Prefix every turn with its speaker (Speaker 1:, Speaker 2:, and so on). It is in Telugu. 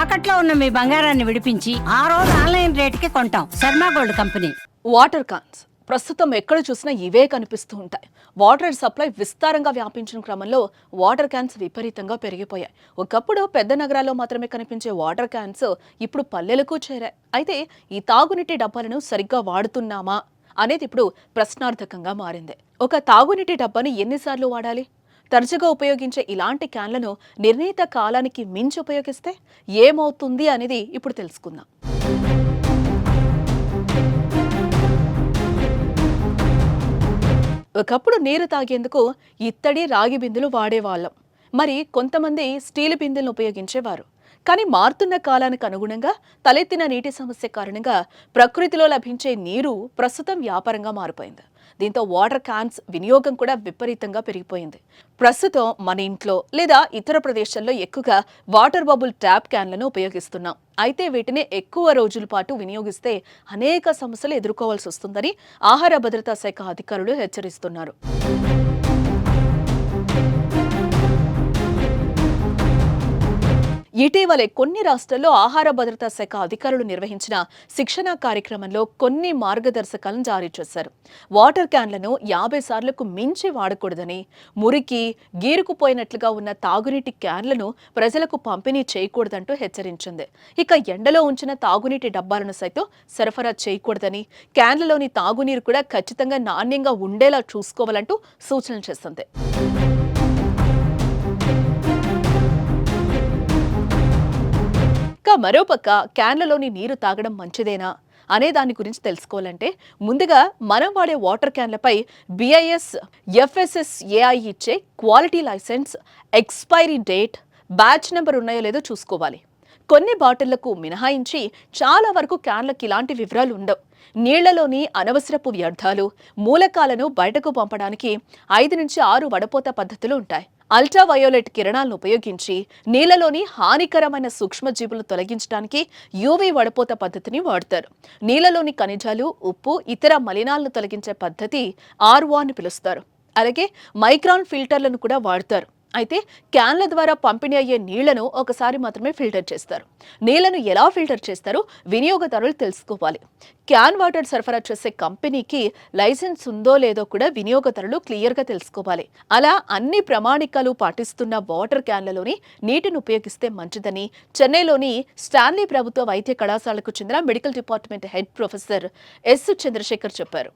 Speaker 1: తాకట్లో ఉన్న మీ బంగారాన్ని విడిపించి ఆ రోజు ఆన్లైన్ రేటుకి కొంటాం. Sharma gold company.
Speaker 2: Water cans ప్రస్తుతం ఎక్కడ చూసినా ఇవే కనిపిస్తూ ఉంటాయి. వాటర్ సప్లై విస్తారంగా వ్యాపించిన క్రమంలో వాటర్ క్యాన్స్ విపరీతంగా పెరిగిపోయాయి. ఒకప్పుడు పెద్ద నగరాల్లో మాత్రమే కనిపించే వాటర్ క్యాన్స్ ఇప్పుడు పల్లెలకు చేరాయి. అయితే ఈ తాగునీటి డబ్బాలను సరిగ్గా వాడుతున్నామా అనేది ఇప్పుడు ప్రశ్నార్థకంగా మారింది. ఒక తాగునీటి డబ్బాను ఎన్నిసార్లు వాడాలి? తరచుగా ఉపయోగించే ఇలాంటి క్యాన్లను నిర్ణీత కాలానికి మించి ఉపయోగిస్తే ఏమవుతుంది అనేది ఇప్పుడు తెలుసుకుందాం. ఒకప్పుడు నీరు తాగేందుకు ఇత్తడి రాగి బిందెలు వాడేవాళ్ళం. మరి కొంతమంది స్టీల్ బిందెలను ఉపయోగించేవారు. కానీ మారుతున్న కాలానికి అనుగుణంగా తలెత్తిన నీటి సమస్య కారణంగా ప్రకృతిలో లభించే నీరు ప్రస్తుతం వ్యాపారంగా మారిపోయింది. దీంతో వాటర్ క్యాన్స్ వినియోగం కూడా విపరీతంగా పెరిగిపోయింది. ప్రస్తుతం మన ఇంట్లో లేదా ఇతర ప్రదేశాల్లో ఎక్కువగా వాటర్ బబుల్ ట్యాప్ క్యాన్లను ఉపయోగిస్తున్నాం. అయితే వీటిని ఎక్కువ రోజుల పాటు వినియోగిస్తే అనేక సమస్యలు ఎదుర్కోవాల్సి వస్తుందని ఆహార భద్రతా శాఖ అధికారులు హెచ్చరిస్తున్నారు. ఇటీవలే కొన్ని రాష్ట్రాల్లో ఆహార భద్రతా శాఖ అధికారులు నిర్వహించిన శిక్షణ కార్యక్రమంలో కొన్ని మార్గదర్శకాలను జారీ చేశారు. వాటర్ క్యాన్లను 50 సార్లకు మించి వాడకూడదని, మురికి గీరుకుపోయినట్లుగా ఉన్న తాగునీటి క్యాన్లను ప్రజలకు పంపిణీ చేయకూడదంటూ హెచ్చరించింది. ఇక ఎండలో ఉంచిన తాగునీటి డబ్బాలను సైతం సరఫరా చేయకూడదని, క్యాన్లలోని తాగునీరు కూడా ఖచ్చితంగా నాణ్యంగా ఉండేలా చూసుకోవాలంటూ సూచనలు చేసింది. మరోపక్క క్యాన్లలోని నీరు తాగడం మంచిదేనా అనే దాని గురించి తెలుసుకోవాలంటే ముందుగా మనం వాడే వాటర్ క్యాన్లపై BIS FSSAI ఇచ్చే quality licence, expiry date, batch number ఉన్నాయో లేదో చూసుకోవాలి. కొన్ని బాటిళ్లకు మినహాయించి చాలా వరకు క్యాన్లకు ఇలాంటి వివరాలు ఉండవు. నీళ్లలోని అనవసరపు వ్యర్థాలు, మూలకాలను బయటకు పంపడానికి 5 నుంచి 6 వడపోత పద్ధతులు ఉంటాయి. అల్ట్రావయోలెట్ కిరణాలను ఉపయోగించి నీళ్లలోని హానికరమైన సూక్ష్మజీవులను తొలగించడానికి UV వడపోత పద్ధతిని వాడతారు. నీళ్లలోని ఖనిజాలు, ఉప్పు, ఇతర మలినాలను తొలగించే పద్ధతి RO అని పిలుస్తారు. అలాగే మైక్రాన్ ఫిల్టర్లను కూడా వాడతారు. అయితే క్యాన్ల ద్వారా పంపిణీ అయ్యే నీళ్లను ఒకసారి మాత్రమే ఫిల్టర్ చేస్తారు. నీళ్లను ఎలా ఫిల్టర్ చేస్తారో వినియోగదారులు తెలుసుకోవాలి. క్యాన్ వాటర్ సరఫరా చేసే కంపెనీకి లైసెన్స్ ఉందో లేదో కూడా వినియోగదారులు క్లియర్గా తెలుసుకోవాలి. అలా అన్ని ప్రమాణికాలు పాటిస్తున్న వాటర్ క్యాన్లలోని నీటిని ఉపయోగిస్తే మంచిదని చెన్నైలోని స్టాన్లీ ప్రభుత్వ వైద్య కళాశాలకు చెందిన medical department head professor S. Chandrashekar చెప్పారు.